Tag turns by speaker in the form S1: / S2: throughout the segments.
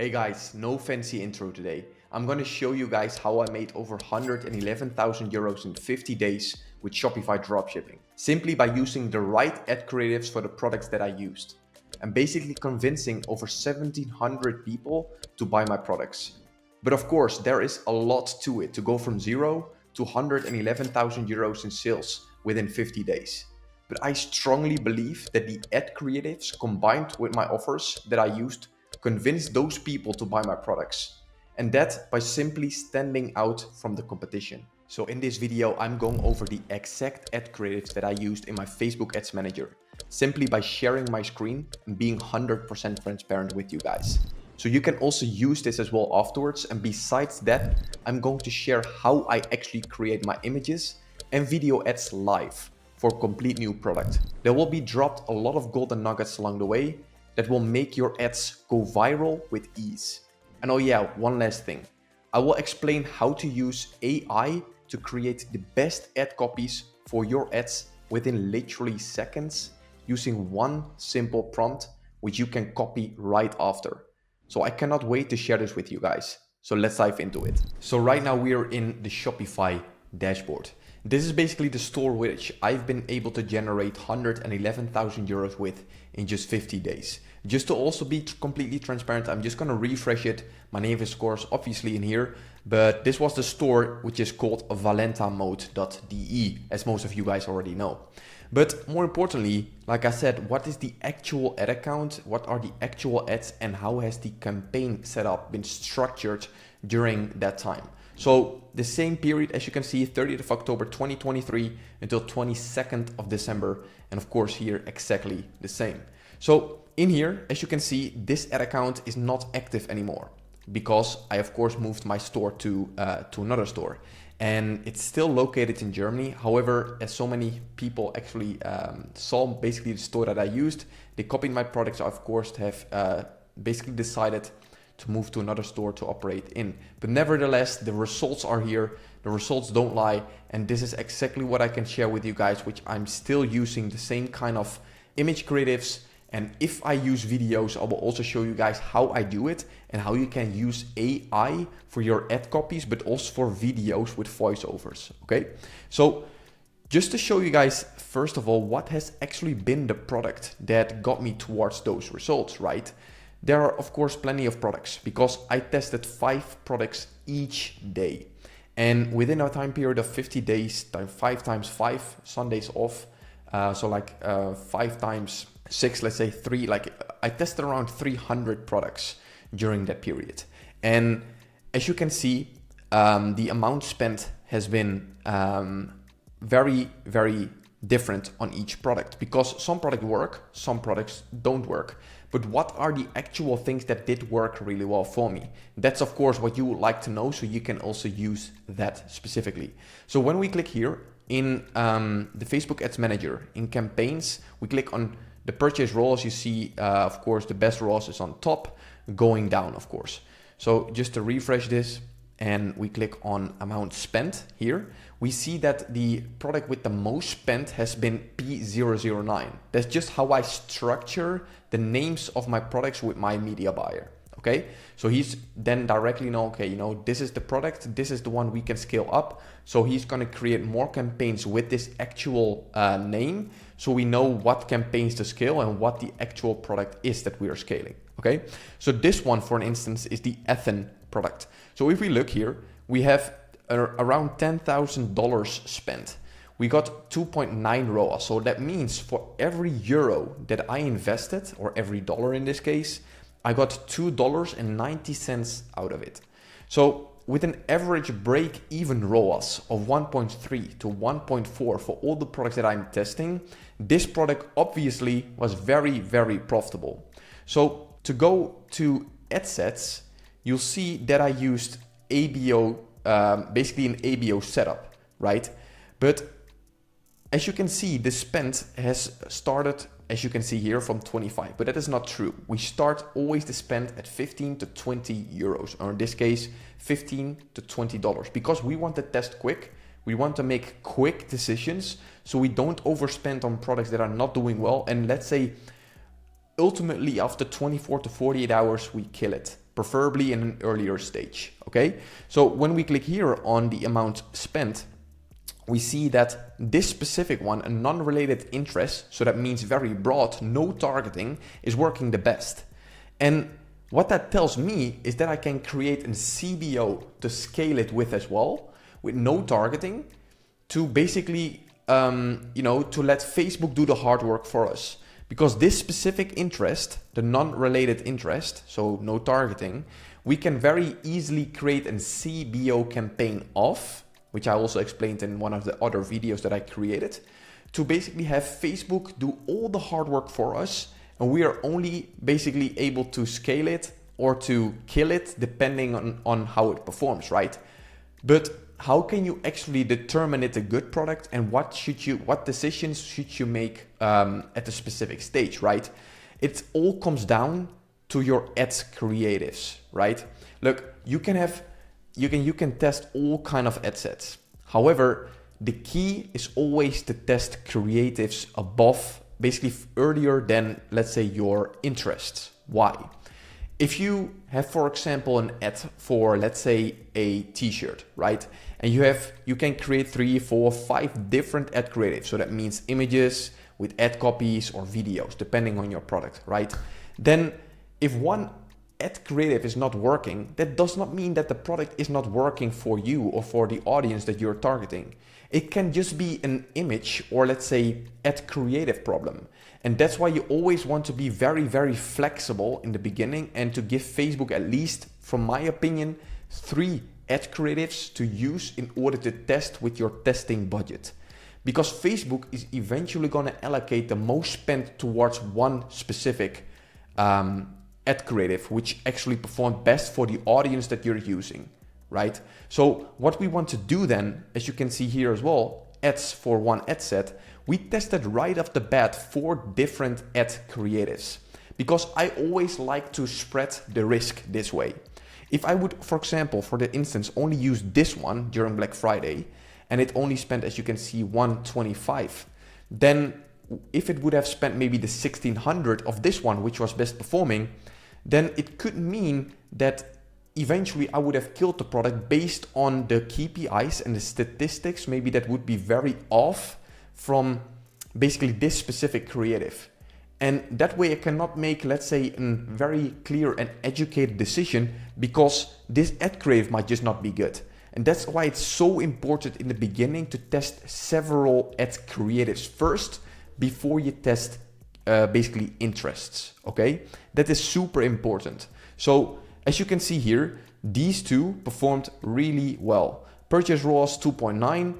S1: Hey guys, no fancy intro today. I'm going to show you guys how I made over 111,000 euros in 50 days with Shopify Dropshipping, simply by using the right ad creatives for the products that I used. I'm basically convincing over 1,700 people to buy my products. But of course, there is a lot to it to go from 0 to 111,000 euros in sales within 50 days. But I strongly believe that the ad creatives combined with my offers that I used convince those people to buy my products. And that by simply standing out from the competition. So in this video, I'm going over the exact ad creatives that I used in my Facebook Ads Manager, simply by sharing my screen and being 100% transparent with you guys. So you can also use this as well afterwards. And besides that, I'm going to share how I actually create my images and video ads live for a complete new product. There will be dropped a lot of golden nuggets along the way that will make your ads go viral with ease. And oh yeah, one last thing. I will explain how to use AI to create the best ad copies for your ads within literally seconds using one simple prompt which you can copy right after. So I cannot wait to share this with you guys. So let's dive into it. So right now we are in the Shopify dashboard. This is basically the store which I've been able to generate 111,000 euros with in just 50 days. Just to also be completely transparent, I'm just going to refresh it. My name is of course obviously in here, but this was the store which is called valentamode.de, as most of you guys already know. But more importantly, like I said, what is the actual ad account? What are the actual ads and how has the campaign setup been structured during that time? So the same period, as you can see, 30th of October 2023 until 22nd of December. And of course here exactly the same. So in here, as you can see, this ad account is not active anymore because I of course moved my store to another store. And it's still located in Germany. However, as so many people actually saw basically the store that I used, they copied my products. So of course have basically decided to move to another store to operate in. But nevertheless, the results are here. The results don't lie. And this is exactly what I can share with you guys, which I'm still using the same kind of image creatives. And if I use videos, I will also show you guys how I do it and how you can use AI for your ad copies, but also for videos with voiceovers. Okay. So just to show you guys, first of all, what has actually been the product that got me towards those results, right? There are, of course, plenty of products because I tested 5 products each day. And within a time period of 50 days, 5 times 5 Sundays off. So like 5 times 6, let's say 3, like I tested around 300 products during that period. And as you can see, the amount spent has been very, very different on each product because some products work, some products don't work. But what are the actual things that did work really well for me? That's of course what you would like to know, so you can also use that specifically. So when we click here in the Facebook Ads Manager, in campaigns, we click on the purchase roles. You see, of course, the best roles is on top, going down, of course. So just to refresh this, and we click on amount spent here, we see that the product with the most spent has been P009. That's just how I structure the names of my products with my media buyer. Okay, so he's then directly know, okay, this is the product, this is the one we can scale up. So he's going to create more campaigns with this actual name. So we know what campaigns to scale and what the actual product is that we are scaling. Okay, so this one, for an instance, is the Ethan product. So if we look here, we have around $10,000 spent. We got 2.9 ROAS. So that means for every euro that I invested, or every dollar in this case, I got $2.90 out of it. So with an average break-even ROAS of 1.3 to 1.4 for all the products that I'm testing, this product obviously was very, very profitable. So to go to ad sets, you'll see that I used ABO, basically an ABO setup, right? But as you can see, the spend has started, as you can see here, from 25, but that is not true. We start always the spend at 15 to 20 euros, or in this case, $15 to $20, because we want to test quick. We want to make quick decisions so we don't overspend on products that are not doing well. And let's say ultimately after 24 to 48 hours, we kill it. preferably in an earlier stage, okay? So when we click here on the amount spent, we see that this specific one, a non-related interest, so that means very broad, no targeting, is working the best. And what that tells me is that I can create a CBO to scale it with as well, with no targeting, to basically, to let Facebook do the hard work for us. Because this specific interest, the non-related interest, so no targeting, we can very easily create a CBO campaign of, which I also explained in one of the other videos that I created, to basically have Facebook do all the hard work for us, and we are only basically able to scale it or to kill it depending on how it performs, right? But how can you actually determine it a good product, and what decisions should you make at a specific stage, right? It all comes down to your ads creatives, right? Look, you can test all kind of ad sets. However, the key is always to test creatives above, basically earlier than, let's say, your interests. Why? If you have, for example, an ad for, let's say, a t-shirt, right? And you can create 3, 4, 5 different ad creatives. So that means images with ad copies or videos, depending on your product, right? Then if one ad creative is not working, that does not mean that the product is not working for you or for the audience that you're targeting. It can just be an image or, let's say, ad creative problem. And that's why you always want to be very, very flexible in the beginning, and to give Facebook, at least from my opinion, 3 ad creatives to use in order to test with your testing budget. Because Facebook is eventually going to allocate the most spend towards one specific ad creative, which actually performed best for the audience that you're using, right? So what we want to do then, as you can see here as well, ads for one ad set, we tested right off the bat 4 different ad creatives, because I always like to spread the risk this way. If I would, for example, for the instance, only use this one during Black Friday, and it only spent, as you can see, $125, then if it would have spent maybe the $1,600 of this one, which was best performing, then it could mean that eventually I would have killed the product based on the KPIs and the statistics, maybe that would be very off from basically this specific creative. And that way I cannot make, let's say, a very clear and educated decision, because this ad creative might just not be good. And that's why it's so important in the beginning to test several ad creatives first before you test basically interests, okay? That is super important. So as you can see here, these 2 performed really well. Purchase ROAS 2.9,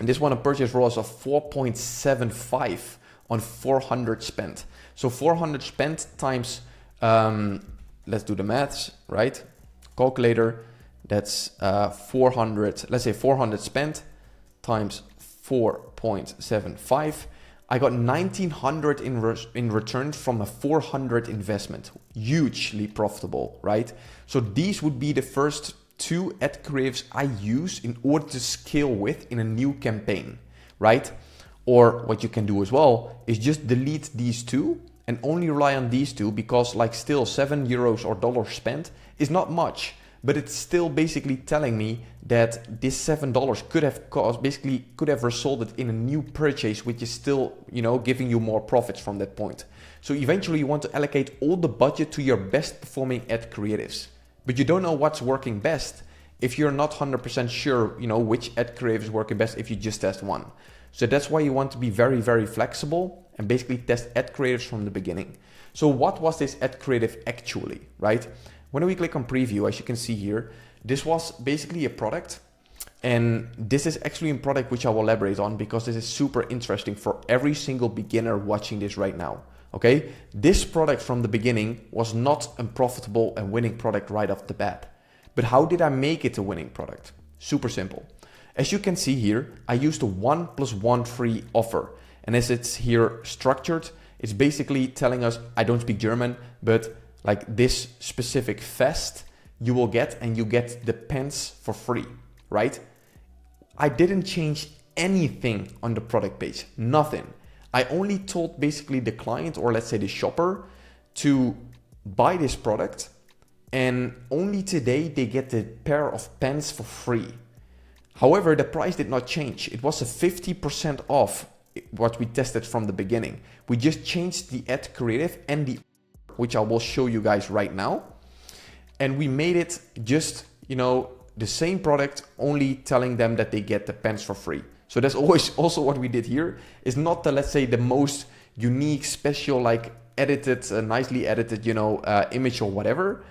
S1: and this one a purchase ROAS of 4.75 on 400 spent. So 400 spent times, let's do the maths, right? Calculator, that's 400, let's say 400 spent times 4.75. I got 1900 in return from a 400 investment. Hugely profitable, right? So these would be the first 2 ad creatives I use in order to scale with in a new campaign, right? Or what you can do as well is just delete these 2 and only rely on these 2, because like still €7 or dollars spent is not much, but it's still basically telling me that this $7 could have resulted in a new purchase, which is still, giving you more profits from that point. So eventually you want to allocate all the budget to your best performing ad creatives, but you don't know what's working best if you're not 100% sure, which ad creative is working best if you just test one. So that's why you want to be very, very flexible and basically test ad creatives from the beginning. So what was this ad creative actually, right? When we click on preview, as you can see here, this was basically a product, and this is actually a product which I will elaborate on, because this is super interesting for every single beginner watching this right now, okay? This product from the beginning was not a profitable and winning product right off the bat. But how did I make it a winning product? Super simple. As you can see here, I used a 1+1 free offer. And as it's here structured, it's basically telling us, I don't speak German, but like this specific vest you will get, and you get the pants for free, right? I didn't change anything on the product page, nothing. I only told basically the client, or let's say the shopper, to buy this product and only today they get the pair of pens for free. However, the price did not change. It was a 50% off what we tested from the beginning. We just changed the ad creative and the, which I will show you guys right now. And we made it just, the same product, only telling them that they get the pens for free. So that's always also what we did here. Is not the, let's say, the most unique, special, like edited, nicely edited, image or whatever.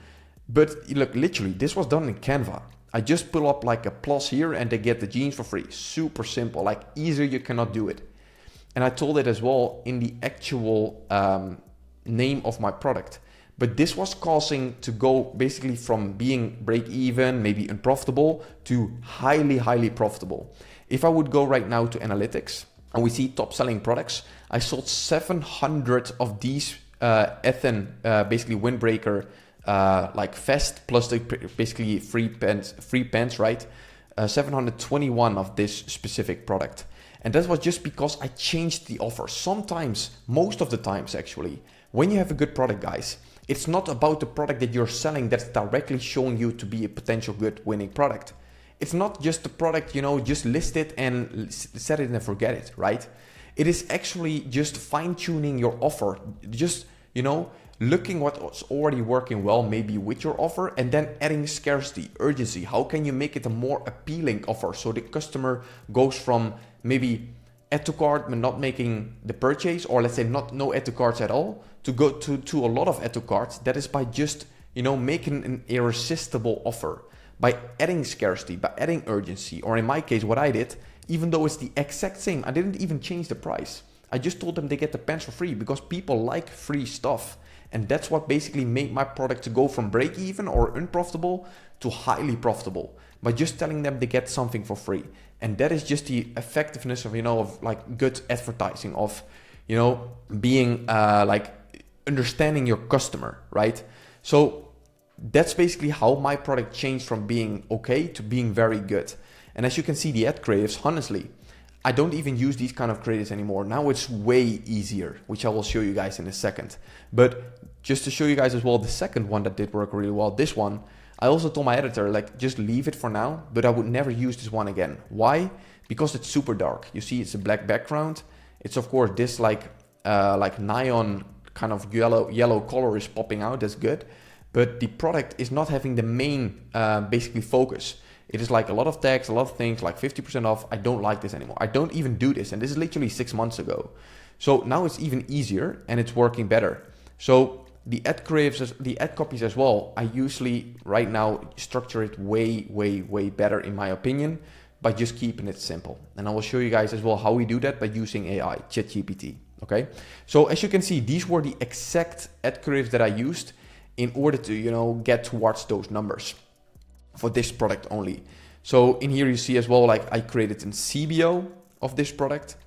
S1: But look, literally, this was done in Canva. I just pull up like a plus here and they get the jeans for free. Super simple, like easier you cannot do it. And I told it as well in the actual name of my product. But this was causing to go basically from being break even, maybe unprofitable, to highly, highly profitable. If I would go right now to analytics and we see top selling products, I sold 700 of these Ethan, basically windbreaker, like vest plus the basically free pants, right? 721 of this specific product. And that was just because I changed the offer. Sometimes, most of the times actually, when you have a good product, guys, it's not about the product that you're selling that's directly showing you to be a potential good winning product. It's not just the product, just list it and set it and forget it, right? It is actually just fine-tuning your offer. Just, looking what's already working well, maybe with your offer, and then adding scarcity, urgency. How can you make it a more appealing offer so the customer goes from maybe add to cart but not making the purchase, or let's say no add to carts at all, to go to a lot of add to carts. That is by just making an irresistible offer, by adding scarcity, by adding urgency, or in my case what I did, even though it's the exact same, I didn't even change the price. I just told them they get the pens for free because people like free stuff. And that's what basically made my product to go from break even or unprofitable to highly profitable, by just telling them they get something for free. And that is just the effectiveness of, of like good advertising, of, being like understanding your customer, right? So that's basically how my product changed from being okay to being very good. And as you can see, the ad creatives, honestly, I don't even use these kind of creatives anymore. Now it's way easier, which I will show you guys in a second. But just to show you guys as well, the second one that did work really well, this one, I also told my editor, like, just leave it for now, but I would never use this one again. Why? Because it's super dark. You see, it's a black background. It's of course this like neon kind of yellow color is popping out. That's good. But the product is not having the main basically focus. It is like a lot of text, a lot of things, like 50% off. I don't like this anymore. I don't even do this. And this is literally 6 months ago. So now it's even easier and it's working better. So the ad creatives, the ad copies as well, I usually right now structure it way, way, way better in my opinion, by just keeping it simple. And I will show you guys as well how we do that by using AI, ChatGPT. Okay. So as you can see, these were the exact ad creatives that I used in order to, get towards those numbers for this product only. So in here you see as well, like I created an CBO of this product,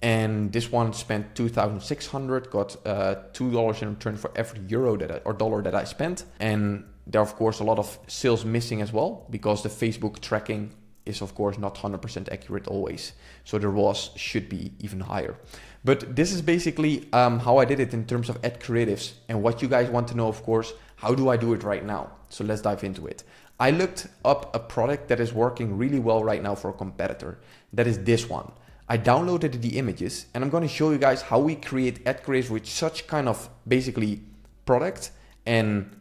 S1: and this one spent 2,600, got $2 in return for every euro or dollar that I spent. And there are of course a lot of sales missing as well, because the Facebook tracking is of course not 100% accurate always. So the ROAS should be even higher. But this is basically how I did it in terms of ad creatives. And what you guys want to know, of course, how do I do it right now? So let's dive into it. I looked up a product that is working really well right now for a competitor. That is this one. I downloaded the images, and I'm going to show you guys how we create ad creatives with such kind of basically product and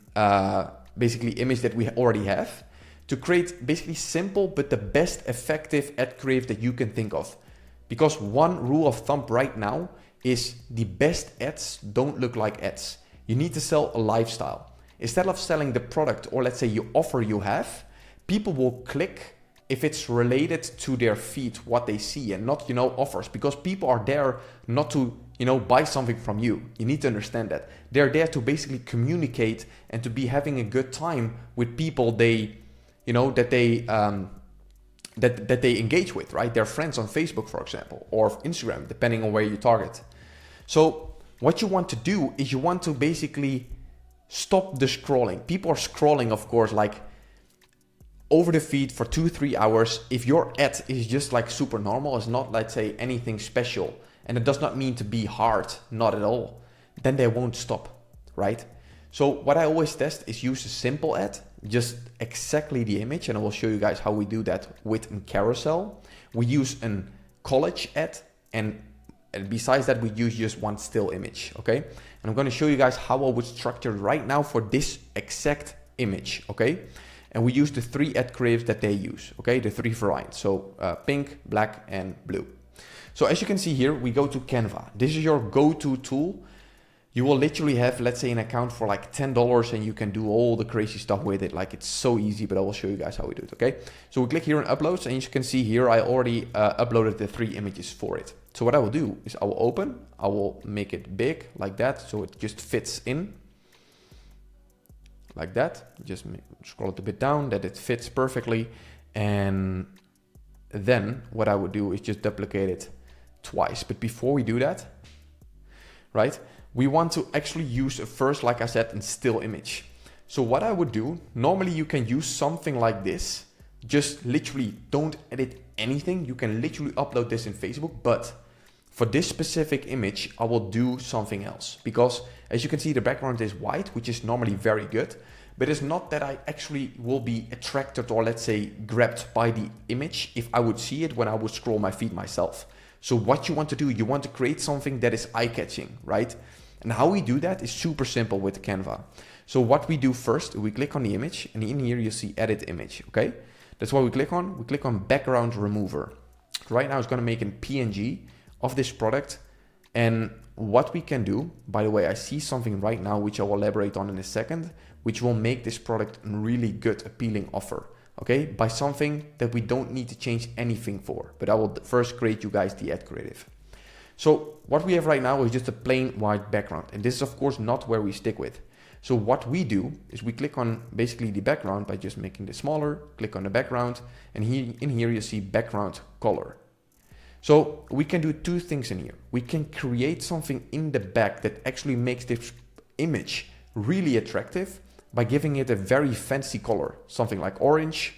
S1: basically image that we already have, to create basically simple but the best effective ad creative that you can think of. Because one rule of thumb right now is the best ads don't look like ads. You need to sell a lifestyle. Instead of selling the product, or let's say you offer you have, people will click if it's related to their feed, what they see, and not, offers, because people are there not to, buy something from you. You need to understand that. They're there to basically communicate and to be having a good time with people they, that they engage with, right? Their friends on Facebook, for example, or Instagram, depending on where you target. So what you want to do is you want to basically stop the scrolling. People are scrolling, of course, like over the feed for 2-3 hours. If your ad is just like super normal, it's not, let's say, anything special, and it does not mean to be hard, not at all, then they won't stop, right? So what I always test is use a simple ad, just exactly the image, and I will show you guys how we do that with a carousel. We use a collage ad, and besides that, we use just one still image, okay? And I'm gonna show you guys how I would structure right now for this exact image, okay? And we use the 3 ad creatives that they use, okay? The 3 variants, so pink, black, and blue. So as you can see here, we go to Canva. This is your go-to tool. You will literally have, let's say, an account for like $10 and you can do all the crazy stuff with it. Like, it's so easy, but I will show you guys how we do it, okay? So we click here on uploads, and as you can see here, I already uploaded the 3 images for it. So what I will do is I will open, I will make it big like that, so it just fits in like that. Just scroll it a bit down, that it fits perfectly. And then what I would do is just duplicate it twice. But before we do that, right, we want to actually use first, like I said, a still image. So what I would do, normally you can use something like this. Just literally don't edit anything. You can literally upload this in Facebook, but for this specific image, I will do something else, because as you can see, the background is white, which is normally very good, but it's not that I actually will be attracted or, let's say, grabbed by the image if I would see it when I would scroll my feed myself. So what you want to do, you want to create something that is eye-catching, right? And how we do that is super simple with Canva. So what we do first, we click on the image, and in here you see edit image, okay? That's what we click on. We click on background remover. Right now it's gonna make a PNG of this product. And what we can do, by the way, I see something right now which I will elaborate on in a second, which will make this product a really good, appealing offer, okay? By something that we don't need to change anything for, but I will first create you guys the ad creative. So what we have right now is just a plain white background, and this is of course not where we stick with. So what we do is we click on basically the background by just making this smaller, click on the background, and here in here you see background color. So we can do 2 things in here. We can create something in the back that actually makes this image really attractive by giving it a very fancy color, something like orange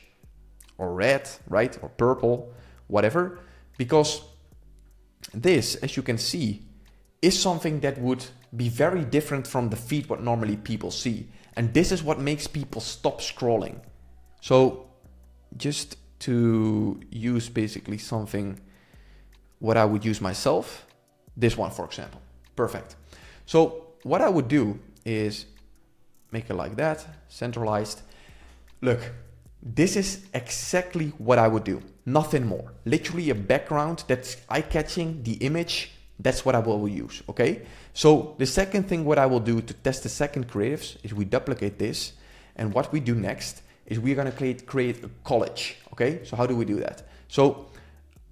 S1: or red, right? Or purple, whatever, because this, as you can see, is something that would be very different from the feed what normally people see. And this is what makes people stop scrolling. So just to use basically something what I would use myself, this one, for example. Perfect. So what I would do is make it like that, centralized. Look, this is exactly what I would do. Nothing more. Literally a background that's eye-catching, the image, that's what I will use, okay? So the second thing what I will do to test the second creatives is we duplicate this, and what we do next is we're gonna create a collage, okay? So how do we do that? So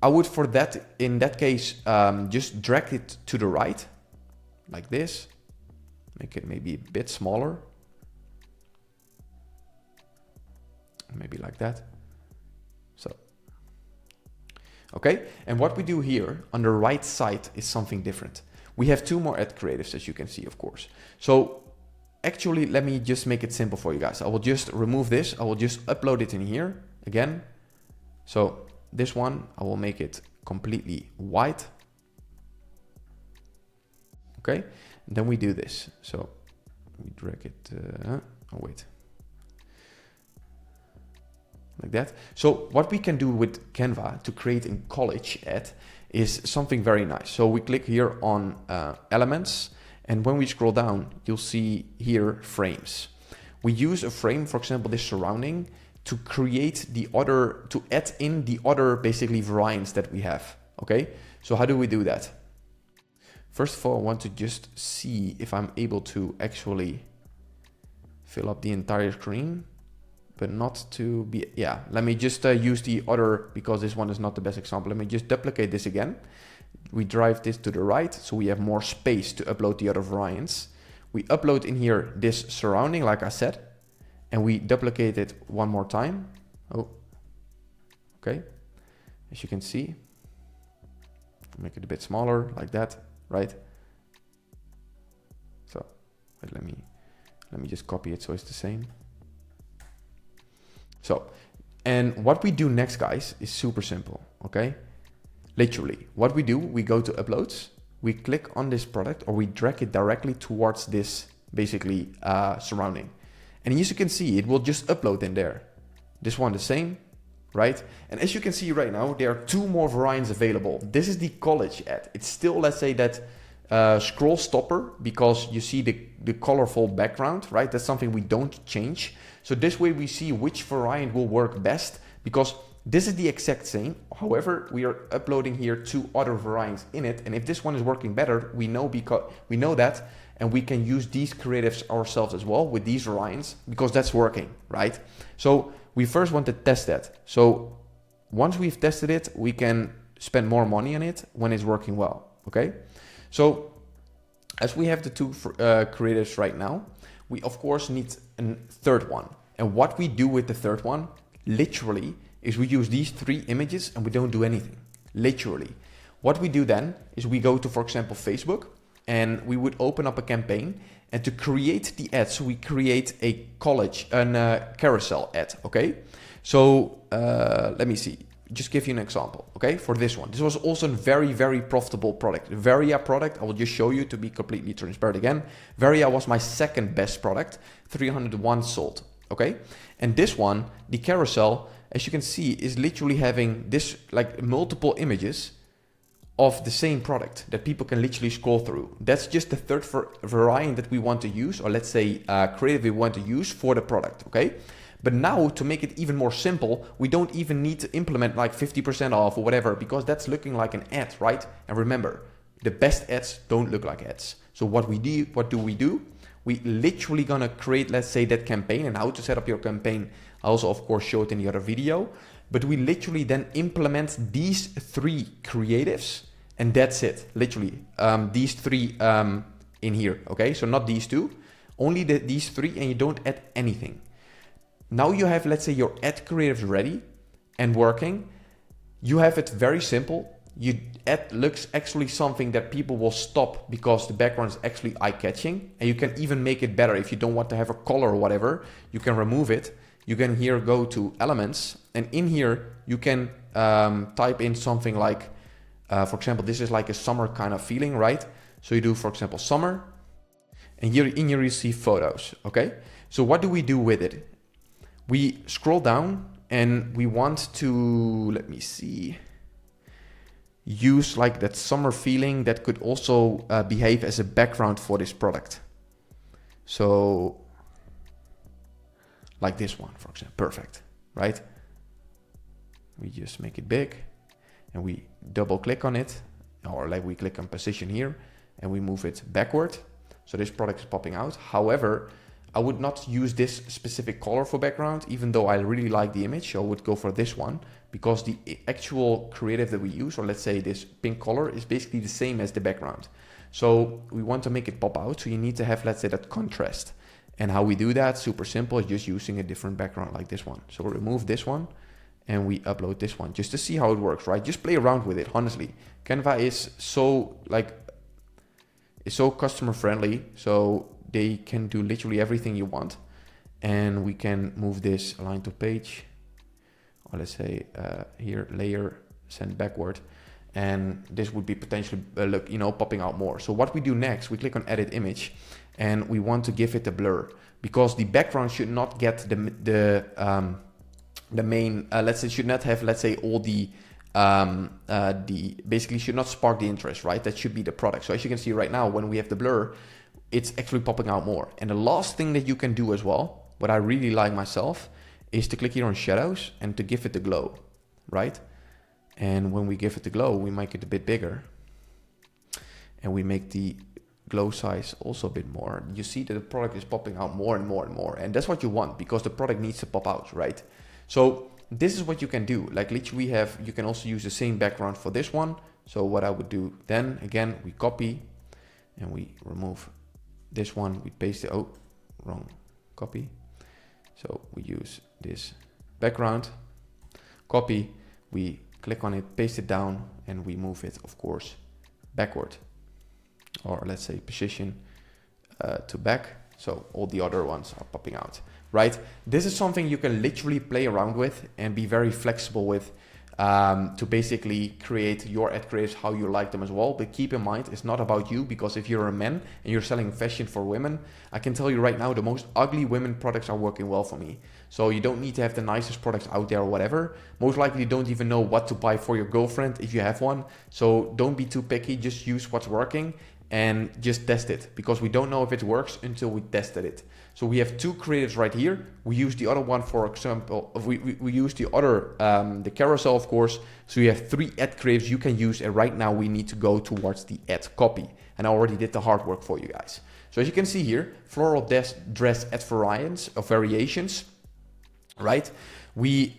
S1: I would, for that, in that case, just drag it to the right, like this. Make it maybe a bit smaller. Maybe like that. So, okay. And what we do here on the right side is something different. We have 2 more ad creatives, as you can see, of course. So actually, let me just make it simple for you guys. I will just remove this. I will just upload it in here again. So this one, I will make it completely white. Okay. And then we do this. So we drag it, oh wait. Like that. So what we can do with Canva to create a collage ad is something very nice. So we click here on elements, and when we scroll down, you'll see here frames. We use a frame, for example, this surrounding, to create the other, to add in the other basically variants that we have. Okay. So how do we do that? First of all, I want to just see if I'm able to actually fill up the entire screen, but not to be, yeah, let me just use the other, because this one is not the best example. Let me just duplicate this again. We drive this to the right, so we have more space to upload the other variants. We upload in here this surrounding, like I said, and we duplicate it one more time. Oh, okay. As you can see, make it a bit smaller like that, right? So wait, let me just copy it so it's the same. So, and what we do next, guys, is super simple, okay? Literally, what we do, we go to uploads, we click on this product, or we drag it directly towards this basically surrounding. And as you can see, it will just upload in there. This one the same, right? And as you can see right now, there are 2 more variants available. This is the college ad. It's still, let's say that scroll stopper, because you see the colorful background, right? That's something we don't change. So this way we see which variant will work best, because this is the exact same. However, we are uploading here 2 other variants in it. And if this one is working better, we know that, and we can use these creatives ourselves as well with these variants, because that's working, right? So we first want to test that. So once we've tested it, we can spend more money on it when it's working well, okay? So as we have the 2 creatives right now, we of course need a third one. And what we do with the third one, literally, is we use these 3 images and we don't do anything, literally. What we do then is we go to, for example, Facebook, and we would open up a campaign, and to create the ad, so we create a carousel ad, okay? So let me see, just give you an example, okay? For this one, this was also a very, very profitable product. The Varia product, I will just show you to be completely transparent again. Varia was my second best product, 301 sold, okay? And this one, the carousel, as you can see, is literally having this like multiple images of the same product that people can literally scroll through. That's just the third variant that we want to use, or let's say creative we want to use for the product, okay? But now to make it even more simple, we don't even need to implement like 50% off or whatever, because that's looking like an ad, right? And remember, the best ads don't look like ads. So what do we do? We literally gonna create, let's say, that campaign, and how to set up your campaign. I also, of course, show it in the other video, but we literally then implement these 3 creatives, and that's it, literally. These 3 in here, okay? So not these 2, only these 3, and you don't add anything. Now you have, let's say, your ad creatives ready and working. You have it very simple. Your ad looks actually something that people will stop because the background is actually eye-catching, and you can even make it better. If you don't want to have a color or whatever, you can remove it. You can here go to elements, and in here you can type in something like, for example, this is like a summer kind of feeling, right? So you do, for example, summer, and here in here you see photos, okay? So what do we do with it? We scroll down and we want to, let me see, use like that summer feeling that could also behave as a background for this product. So like this one, for example, perfect, right? We just make it big and we double click on it, or like we click on position here and we move it backward. So this product is popping out. However, I would not use this specific color for background, even though I really like the image. I would go for this one because the actual creative that we use, or let's say this pink color, is basically the same as the background. So we want to make it pop out. So you need to have, let's say, that contrast. And how we do that, super simple, is just using a different background like this one. So we'll remove this one and we upload this one just to see how it works, right? Just play around with it, honestly. Canva is so customer friendly. So they can do literally everything you want. And we can move this align to page, or let's say here, layer, send backward. And this would be potentially popping out more. So what we do next, we click on edit image, and we want to give it a blur, because the background should not get the main, let's say, should not have, let's say, all the basically should not spark the interest, right? That should be the product. So as you can see right now, when we have the blur, it's actually popping out more. And the last thing that you can do as well, what I really like myself, is to click here on shadows and to give it the glow, right? And when we give it the glow, we make it a bit bigger, and we make the glow size also a bit more. You see that the product is popping out more and more and more, and that's what you want, because the product needs to pop out, right? So this is what you can do. Like literally you can also use the same background for this one. So what I would do then, again, we copy and we remove this one, we paste it, oh, wrong copy. So we use this background, copy, we click on it, paste it down, and we move it, of course, backward, or let's say position to back. So all the other ones are popping out, right? This is something you can literally play around with and be very flexible with. to basically create your ad creatives how you like them as well. But keep in mind, it's not about you, because if you're a man and you're selling fashion for women, I can tell you right now, the most ugly women products are working well for me. So you don't need to have the nicest products out there or whatever. Most likely you don't even know what to buy for your girlfriend if you have one. So don't be too picky, just use what's working and just test it, because we don't know if it works until we tested it. So we have two creatives right here. We use the other one, for example, we use the other, the carousel, of course. So you have 3 ad creatives you can use, and right now we need to go towards the ad copy. And I already did the hard work for you guys. So as you can see here, floral dress ad variations, right? We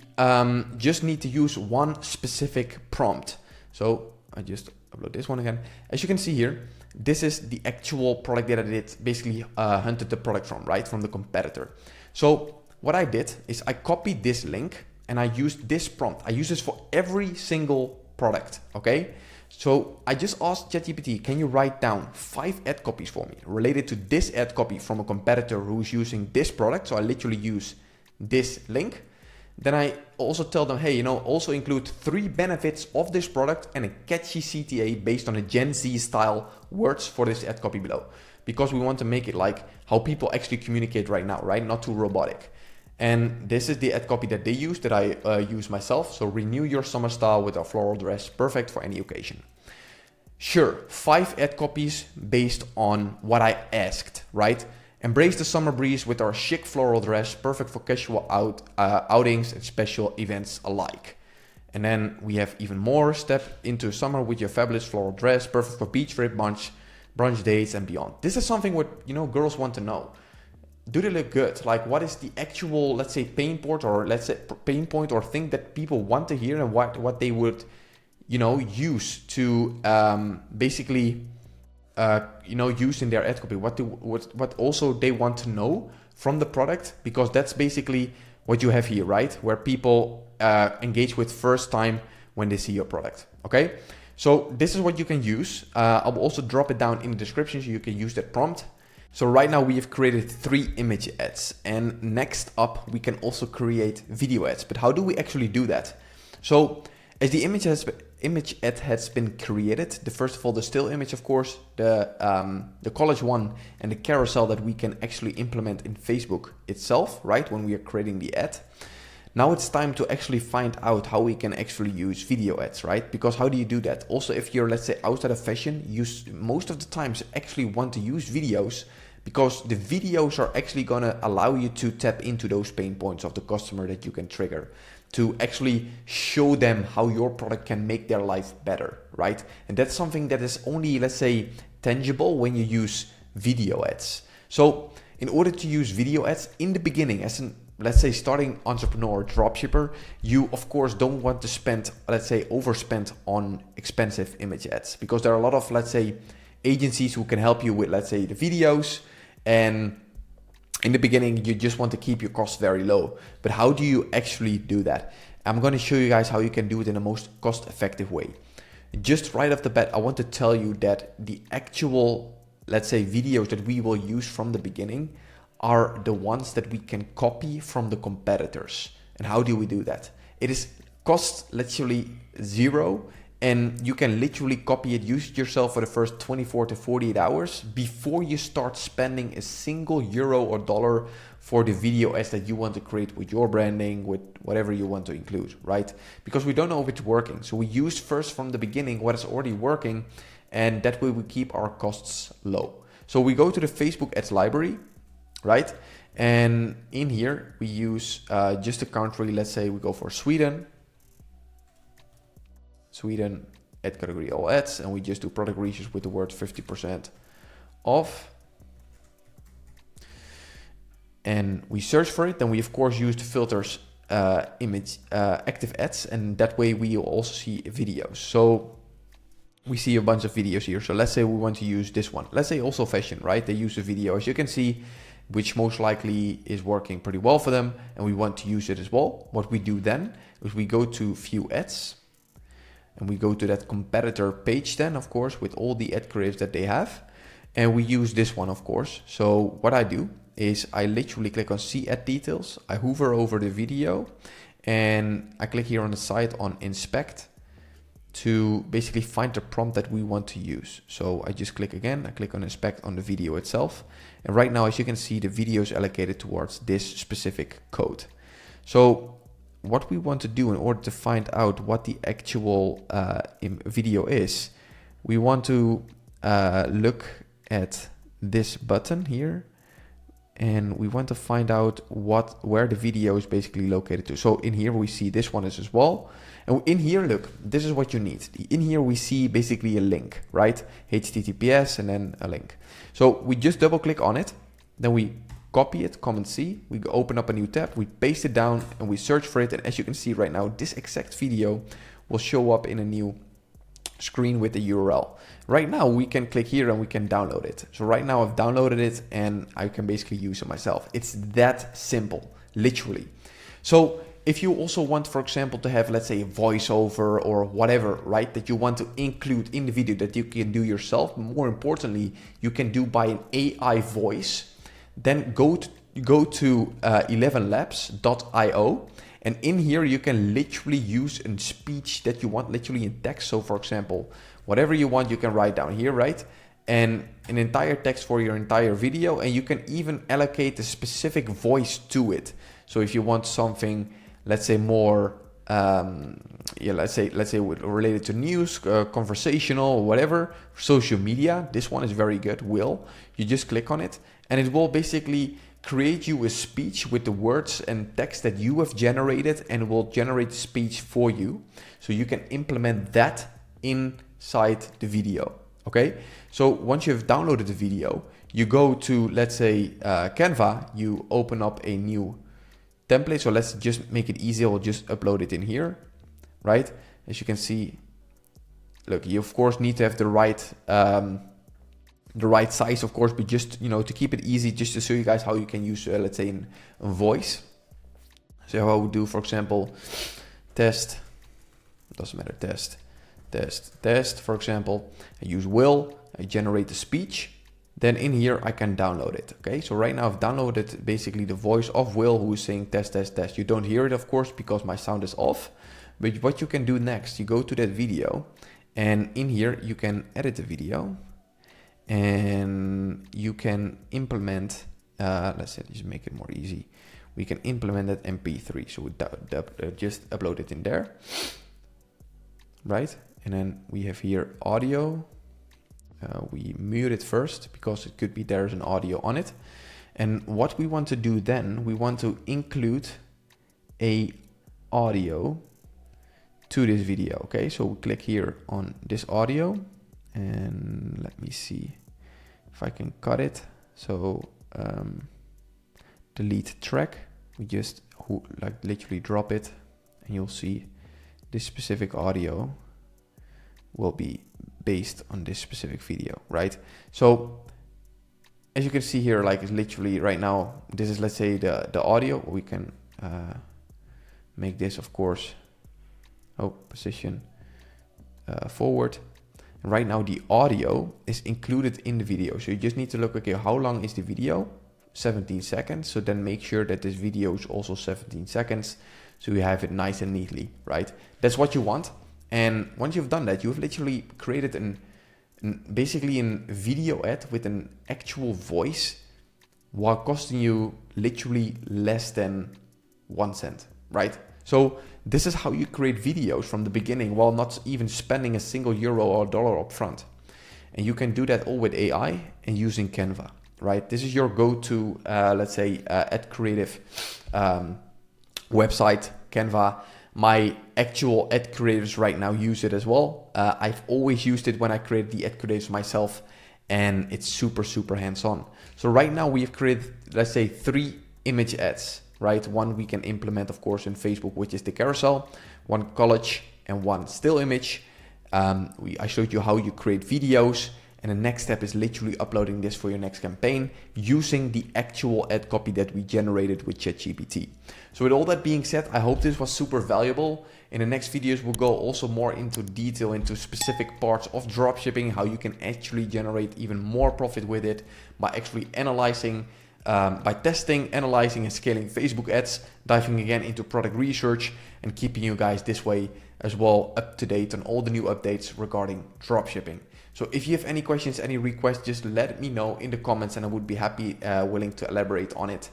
S1: just need to use one specific prompt. So I just upload this one again. As you can see here, this is the actual product that I did, basically hunted the product from, right? From the competitor. So what I did is I copied this link and I used this prompt. I use this for every single product, okay? So I just asked ChatGPT, can you write down 5 ad copies for me related to this ad copy from a competitor who's using this product? So I literally use this link. Then I also tell them, hey, also include 3 benefits of this product and a catchy CTA based on a Gen Z style words for this ad copy below. Because we want to make it like how people actually communicate right now, right? Not too robotic. And this is the ad copy that they use, that I use myself. So renew your summer style with a floral dress, perfect for any occasion. Sure, 5 ad copies based on what I asked, right? Embrace the summer breeze with our chic floral dress, perfect for casual outings and special events alike. And then we have even more. Step into summer with your fabulous floral dress, perfect for beach trip, brunch dates and beyond. This is something what girls want to know. Do they look good? Like, what is the actual, let's say, pain point or thing that people want to hear, and what they would, use to basically. Use in their ad copy, what also they want to know from the product, because that's basically what you have here, right? Where people engage with first time when they see your product, okay? So this is what you can use. I'll also drop it down in the description so you can use that prompt. So right now we have created 3 image ads, and next up we can also create video ads. But how do we actually do that? So as the image ad has been created, first of all, the still image, of course, the college one, and the carousel that we can actually implement in Facebook itself, right? When we are creating the ad. Now it's time to actually find out how we can actually use video ads, right? Because how do you do that? Also, if you're, let's say, outside of fashion, you most of the times actually want to use videos, because the videos are actually gonna allow you to tap into those pain points of the customer that you can trigger, to actually show them how your product can make their life better, right? And that's something that is only, let's say, tangible when you use video ads. So in order to use video ads in the beginning, as an, let's say, starting entrepreneur or dropshipper, you of course don't want to spend, let's say, overspend on expensive image ads, because there are a lot of, let's say, agencies who can help you with, let's say, the videos. And in the beginning, you just want to keep your costs very low. But how do you actually do that? I'm going to show you guys how you can do it in the most cost-effective way. Just right off the bat, I want to tell you that the actual, let's say, videos that we will use from the beginning are the ones that we can copy from the competitors. And how do we do that? It is cost literally 0. And you can literally copy it, use it yourself for the first 24 to 48 hours before you start spending a single euro or dollar for the video ads that you want to create with your branding, with whatever you want to include, right? Because we don't know if it's working. So we use first from the beginning what is already working, and that way we keep our costs low. So we go to the Facebook ads library, right? And in here we use just a country. Let's say we go for Sweden, ad category all ads, and we just do product research with the word 50% off. And we search for it. Then we of course use the filters image active ads, and that way we will also see videos. So we see a bunch of videos here. So let's say we want to use this one. Let's say also fashion, right? They use a video, as you can see, which most likely is working pretty well for them, and we want to use it as well. What we do then is we go to view ads, and we go to that competitor page then, of course, with all the ad creatives that they have. And we use this one, of course. So what I do is I literally click on see ad details. I hover over the video, and I click here on the side on inspect to basically find the prompt that we want to use. So I just click again, I click on inspect on the video itself. And right now, as you can see, the video is allocated towards this specific code. So what we want to do in order to find out what the actual video is, we want to look at this button here, and we want to find out where the video is basically located to. So in here we see this one is as well. And in here, look, this is what you need. In here we see basically a link, right? HTTPS and then a link. So we just double click on it, then we copy it, Command C, we go open up a new tab, we paste it down and we search for it. And as you can see right now, this exact video will show up in a new screen with the URL. Right now we can click here and we can download it. So right now I've downloaded it and I can basically use it myself. It's that simple, literally. So if you also want, for example, to have, let's say, a voiceover or whatever, right, that you want to include in the video that you can do yourself, more importantly, you can do by an AI voice, then go to 11labs.io. And in here, you can literally use a speech that you want, literally in text. So for example, whatever you want, you can write down here, right? And an entire text for your entire video. And you can even allocate a specific voice to it. So if you want something, let's say more, let's say related to news, conversational, whatever, social media, this one is very good, you just click on it and it will basically create you a speech with the words and text that you have generated, and it will generate the speech for you. So you can implement that inside the video. Okay. So once you have downloaded the video, you go to, let's say, Canva, you open up a new template. So let's just make it easy. We'll just upload it in here, right? As you can see, look, you of course need to have the right size, of course, but just, to keep it easy, just to show you guys how you can use, let's say, a voice. So how I would do, for example, test, doesn't matter, test, for example, I use I generate the speech. Then in here, I can download it. Okay, so right now I've downloaded basically the voice of Will, who is saying test, test, test. You don't hear it, of course, because my sound is off. But what you can do next, you go to that video, and in here you can edit the video, and you can implement, let's say, just make it more easy. We can implement that MP3. So we just upload it in there, right? And then we have here audio. We mute it first because it could be there's an audio on it. And what we want to do then, we want to include a audio to this video. Okay, so we click here on this audio, and let me see if I can cut it. So delete track, we just literally drop it, and you'll see this specific audio will be based on this specific video, right? So as you can see here, it's literally right now, this is, let's say, the audio. We can make this, of course, position forward. And right now the audio is included in the video. So you just need to look, okay, how long is the video? 17 seconds. So then make sure that this video is also 17 seconds. So you have it nice and neatly, right? That's what you want. And once you've done that, you've literally created basically a video ad with an actual voice, while costing you literally less than 1 cent, right? So this is how you create videos from the beginning, while not even spending a single euro or dollar up front. And you can do that all with AI and using Canva, right? This is your go-to, let's say, ad creative website, Canva. My actual ad creatives right now use it as well. I've always used it when I created the ad creatives myself, and it's super, super hands-on. So right now we have created, let's say, 3 image ads, right? One we can implement, of course, in Facebook, which is the carousel, 1 collage and 1 still image. I showed you how you create videos, and the next step is literally uploading this for your next campaign using the actual ad copy that we generated with ChatGPT. So with all that being said, I hope this was super valuable. In the next videos, we'll go also more into detail into specific parts of dropshipping, how you can actually generate even more profit with it by actually analyzing by testing, analyzing, and scaling Facebook ads, diving again into product research, and keeping you guys this way as well up to date on all the new updates regarding dropshipping. So if you have any questions, any requests, just let me know in the comments and I would be happy, willing to elaborate on it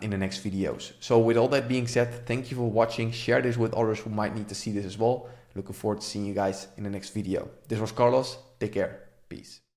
S1: in the next videos. So with all that being said, thank you for watching. Share this with others who might need to see this as well. Looking forward to seeing you guys in the next video. This was Carlos. Take care. Peace.